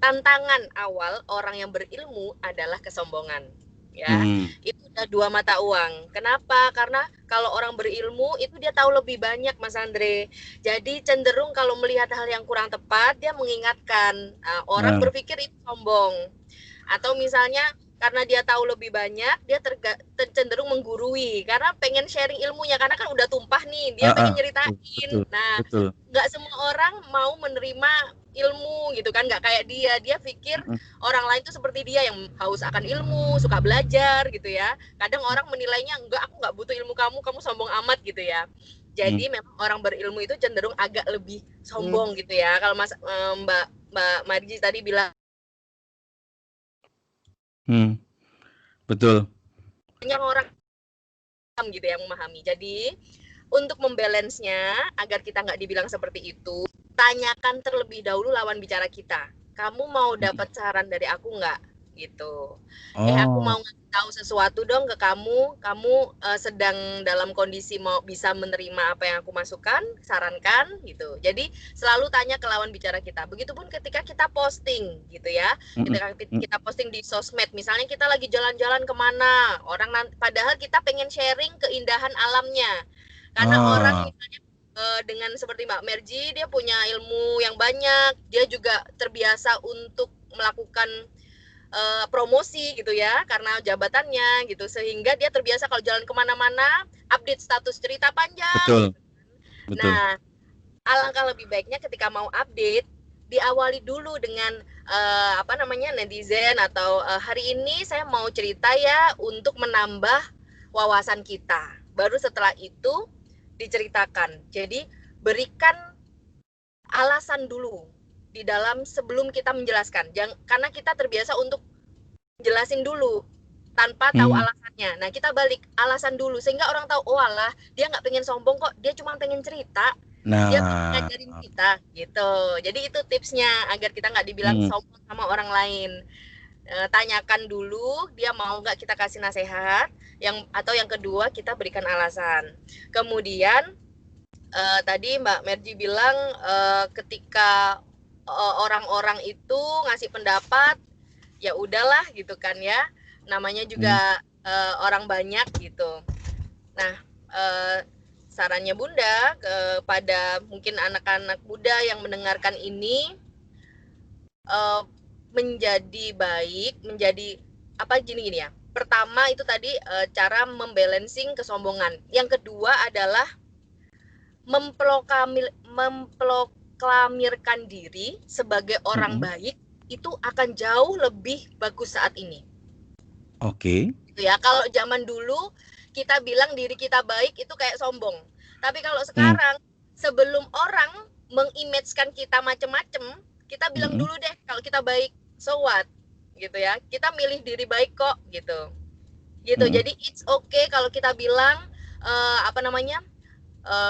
tantangan awal orang yang berilmu adalah kesombongan. Ya, itu udah dua mata uang. Kenapa? Karena kalau orang berilmu itu dia tahu lebih banyak, Mas Andre. Jadi cenderung kalau melihat hal yang kurang tepat, dia mengingatkan. Orang berpikir itu sombong. Atau misalnya karena dia tahu lebih banyak, dia cenderung menggurui karena pengen sharing ilmunya, karena kan udah tumpah nih, dia pengen nyeritain. Nah, nggak semua orang mau menerima ilmu gitu kan, nggak kayak dia pikir orang lain tuh seperti dia yang haus akan ilmu, suka belajar gitu ya. Kadang orang menilainya, enggak, aku nggak butuh ilmu kamu sombong amat gitu ya. Jadi memang orang berilmu itu cenderung agak lebih sombong gitu ya. Kalau Mbak Marji tadi bilang betul. Banyak orang gitu yang memahami. Jadi untuk membalance-nya agar kita nggak dibilang seperti itu, tanyakan terlebih dahulu lawan bicara kita. Kamu mau dapat saran dari aku nggak? Gitu. Aku mau ngasih tahu sesuatu dong ke kamu. Kamu sedang dalam kondisi mau bisa menerima apa yang aku masukkan, sarankan gitu. Jadi selalu tanya ke lawan bicara kita. Begitupun ketika kita posting gitu ya. Ketika kita posting di sosmed, misalnya kita lagi jalan-jalan kemana, padahal kita pengen sharing keindahan alamnya. Karena orang misalnya dengan seperti Mbak Merji, dia punya ilmu yang banyak, dia juga terbiasa untuk melakukan promosi gitu ya, karena jabatannya gitu, sehingga dia terbiasa kalau jalan kemana-mana update status cerita panjang. Betul. Nah, alangkah lebih baiknya ketika mau update diawali dulu dengan netizen atau hari ini saya mau cerita ya untuk menambah wawasan kita. Baru setelah itu diceritakan. Jadi berikan alasan dulu di dalam sebelum kita menjelaskan. Karena kita terbiasa untuk jelasin dulu tanpa tahu alasannya. Nah, kita balik alasan dulu sehingga orang tahu, oh alah, dia nggak pengen sombong kok, dia cuma pengen cerita. Dia ngajarin kita gitu. Jadi itu tipsnya agar kita nggak dibilang sombong sama orang lain. Tanyakan dulu dia mau nggak kita kasih nasihat, atau yang kedua kita berikan alasan. Kemudian tadi Mbak Merji bilang ketika orang-orang itu ngasih pendapat, ya udahlah gitu kan ya, namanya juga orang banyak gitu. Nah, sarannya Bunda kepada mungkin anak-anak muda yang mendengarkan ini, menjadi baik, menjadi gini ya. Pertama itu tadi cara membalancing kesombongan. Yang kedua adalah memproklamirkan diri sebagai orang baik itu akan jauh lebih bagus saat ini. Oke. Gitu ya. Kalau zaman dulu kita bilang diri kita baik itu kayak sombong. Tapi kalau sekarang sebelum orang mengimage-kan kita macem-macem, kita bilang dulu deh kalau kita baik, so what? Gitu ya. Kita milih diri baik kok gitu. Jadi it's okay kalau kita bilang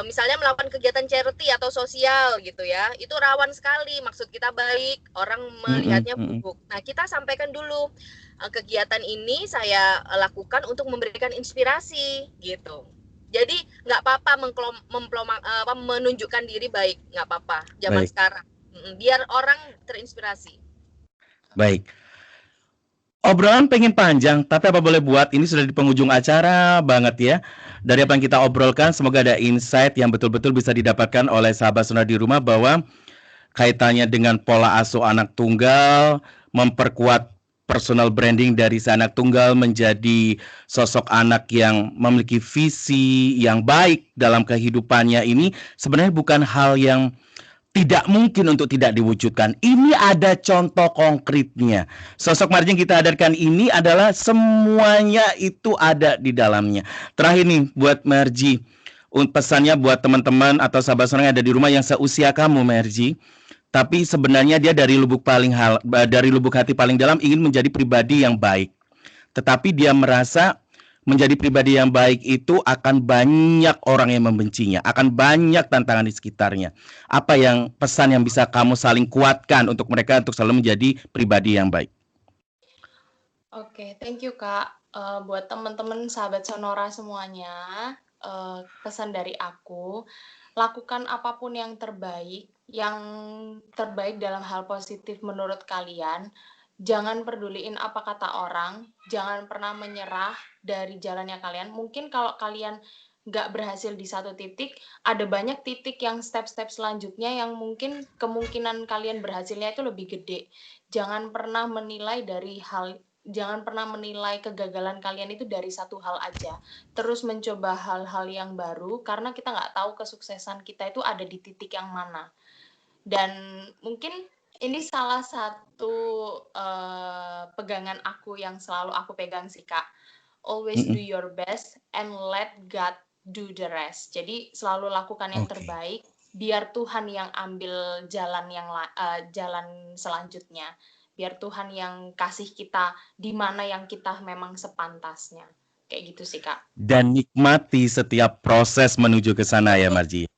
misalnya melakukan kegiatan charity atau sosial gitu ya, itu rawan sekali, maksud kita baik, orang melihatnya buruk. Nah, kita sampaikan dulu, kegiatan ini saya lakukan untuk memberikan inspirasi gitu. Jadi nggak apa-apa menunjukkan diri baik, nggak apa-apa zaman sekarang, biar orang terinspirasi. Baik. Obrolan pengen panjang, tapi apa boleh buat, ini sudah di penghujung acara banget ya. Dari apa yang kita obrolkan, semoga ada insight yang betul-betul bisa didapatkan oleh sahabat sonora di rumah bahwa kaitannya dengan pola asuh anak tunggal, memperkuat personal branding dari si anak tunggal menjadi sosok anak yang memiliki visi yang baik dalam kehidupannya ini sebenarnya bukan hal yang tidak mungkin untuk tidak diwujudkan. Ini ada contoh konkretnya. Sosok Marji yang kita hadirkan ini adalah semuanya itu ada di dalamnya. Terakhir nih buat Marji, pesannya buat teman-teman atau sahabat sonora yang ada di rumah yang seusia kamu, Marji. Tapi sebenarnya dia dari lubuk hati paling dalam ingin menjadi pribadi yang baik. Tetapi dia merasa menjadi pribadi yang baik itu akan banyak orang yang membencinya, akan banyak tantangan di sekitarnya. Apa yang pesan yang bisa kamu saling kuatkan untuk mereka untuk selalu menjadi pribadi yang baik? Oke, thank you Kak. Buat teman-teman sahabat sonora semuanya, pesan dari aku, lakukan apapun yang terbaik dalam hal positif menurut kalian. Jangan peduliin apa kata orang, jangan pernah menyerah dari jalannya kalian. Mungkin kalau kalian nggak berhasil di satu titik, ada banyak titik yang step-step selanjutnya yang mungkin kemungkinan kalian berhasilnya itu lebih gede. Jangan pernah menilai kegagalan kalian itu dari satu hal aja. Terus mencoba hal-hal yang baru, karena kita nggak tahu kesuksesan kita itu ada di titik yang mana. Dan mungkin ini salah satu pegangan aku yang selalu aku pegang sih Kak. Always do your best and let God do the rest. Jadi selalu lakukan yang terbaik, biar Tuhan yang ambil jalan selanjutnya. Biar Tuhan yang kasih kita di mana yang kita memang sepantasnya. Kayak gitu sih Kak. Dan nikmati setiap proses menuju ke sana ya Marji.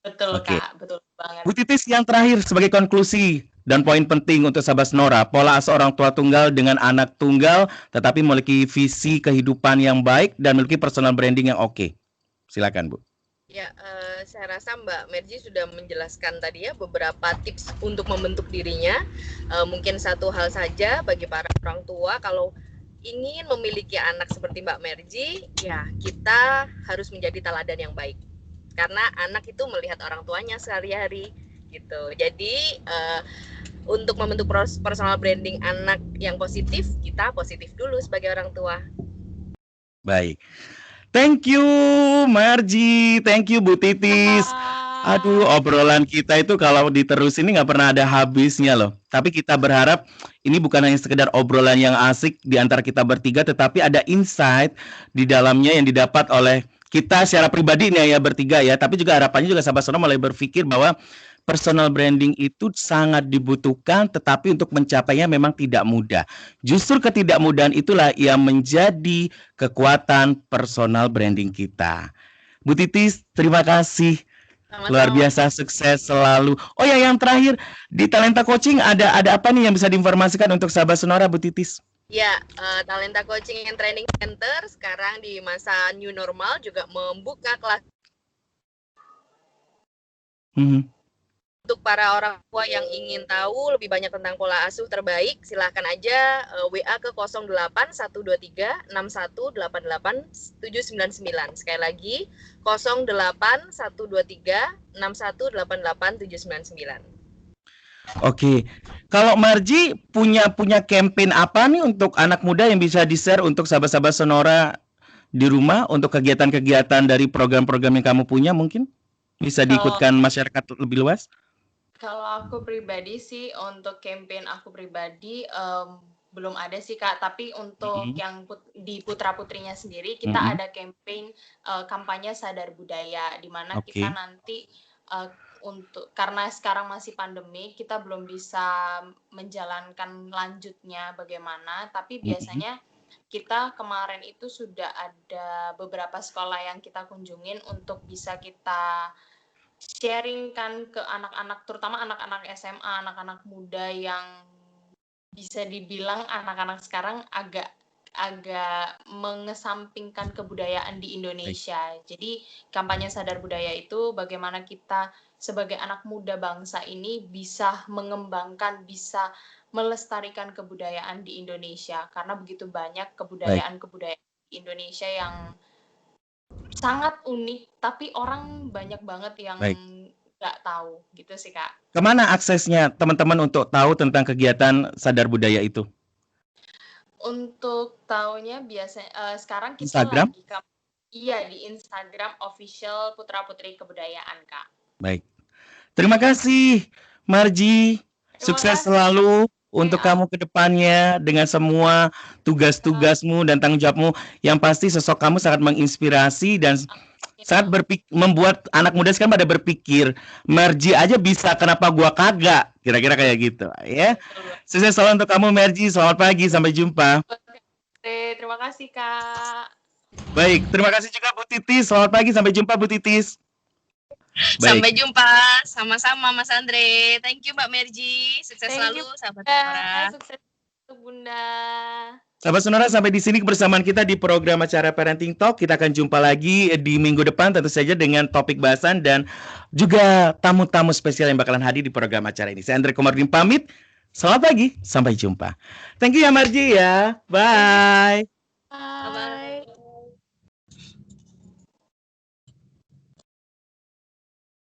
Betul Kak, betul banget. Bu Titis, yang terakhir sebagai konklusi dan poin penting untuk sahabat sonora, pola asuh orang tua tunggal dengan anak tunggal tetapi memiliki visi kehidupan yang baik dan memiliki personal branding yang oke. Silakan Bu. Ya, saya rasa Mbak Merji sudah menjelaskan tadi ya beberapa tips untuk membentuk dirinya. Mungkin satu hal saja bagi para orang tua, kalau ingin memiliki anak seperti Mbak Merji, ya kita harus menjadi teladan yang baik. Karena anak itu melihat orang tuanya sehari-hari gitu. Jadi untuk membentuk personal branding anak yang positif, kita positif dulu sebagai orang tua. Baik. Thank you Marji, thank you Bu Titis. Aduh, obrolan kita itu kalau diterus ini nggak pernah ada habisnya loh. Tapi kita berharap ini bukan hanya sekedar obrolan yang asik di antara kita bertiga, tetapi ada insight di dalamnya yang didapat oleh kita secara pribadi nih ya bertiga ya. Tapi juga harapannya juga sahabat sonora mulai berpikir bahwa personal branding itu sangat dibutuhkan, tetapi untuk mencapainya memang tidak mudah. Justru ketidakmudahan itulah yang menjadi kekuatan personal branding kita. Bu Titis, terima kasih. Sama-sama. Luar biasa, sukses selalu. Oh ya, yang terakhir di Talenta Coaching ada apa nih yang bisa diinformasikan untuk sahabat sonora, Bu Titis? Ya, Talenta Coaching and Training Center sekarang di masa new normal juga membuka kelas. Untuk para orang tua yang ingin tahu lebih banyak tentang pola asuh terbaik, silahkan aja WA ke 08123 6188 799. Sekali lagi 08123 6188 799. Oke, kalau Marji punya campaign apa nih untuk anak muda yang bisa di-share untuk sahabat-sahabat sonora di rumah untuk kegiatan-kegiatan dari program-program yang kamu punya, mungkin bisa diikutkan masyarakat lebih luas? Kalau aku pribadi sih, untuk campaign aku pribadi, belum ada sih, Kak. Tapi untuk Mhm, yang di putra-putrinya sendiri, kita mhm, ada campaign, kampanye sadar budaya, di mana kita oke, nanti, karena sekarang masih pandemi, kita belum bisa menjalankan lanjutnya bagaimana, tapi mhm, biasanya kita kemarin itu sudah ada beberapa sekolah yang kita kunjungin untuk bisa kita sharing kan ke anak-anak, terutama anak-anak SMA, anak-anak muda yang bisa dibilang anak-anak sekarang agak agak mengesampingkan kebudayaan di baik Indonesia. Jadi kampanye sadar budaya itu bagaimana kita sebagai anak muda bangsa ini bisa mengembangkan, bisa melestarikan kebudayaan di Indonesia. Karena begitu banyak baik kebudayaan-kebudayaan di Indonesia yang sangat unik, tapi orang banyak banget yang baik. nggak tahu, gitu sih, Kak. Kemana aksesnya teman-teman untuk tahu tentang kegiatan sadar budaya itu? Untuk tahunya sekarang kita Instagram? lagi iya, di Instagram official Putra Putri Kebudayaan, Kak. Baik. Terima kasih, Marji. Terima Sukses kasih, selalu untuk Kak. kamu ke depannya dengan semua tugas-tugasmu dan tanggung jawabmu. Yang pasti sosok kamu sangat menginspirasi dan sangat membuat anak muda sekarang pada berpikir, Merji aja bisa, kenapa gua kagak? Kira-kira kayak gitu, ya. Betul. Sukses selalu untuk kamu, Merji. Selamat pagi, sampai jumpa. Terima kasih, Kak. Baik, terima kasih juga Bu Titis. Selamat pagi, sampai jumpa Bu Titis. Baik. Sampai jumpa, sama-sama Mas Andre. Thank you Mbak Merji, sukses Thank selalu you, sahabat Bunda. Sonora. Sukses Bunda. Sahabat Sonora, sampai di sini kebersamaan kita di program acara Parenting Talk. Kita akan jumpa lagi di minggu depan tentu saja dengan topik bahasan dan juga tamu-tamu spesial yang bakalan hadir di program acara ini. Saya Andre Komardin pamit. Selamat pagi, sampai jumpa. Thank you ya Marji ya. Bye.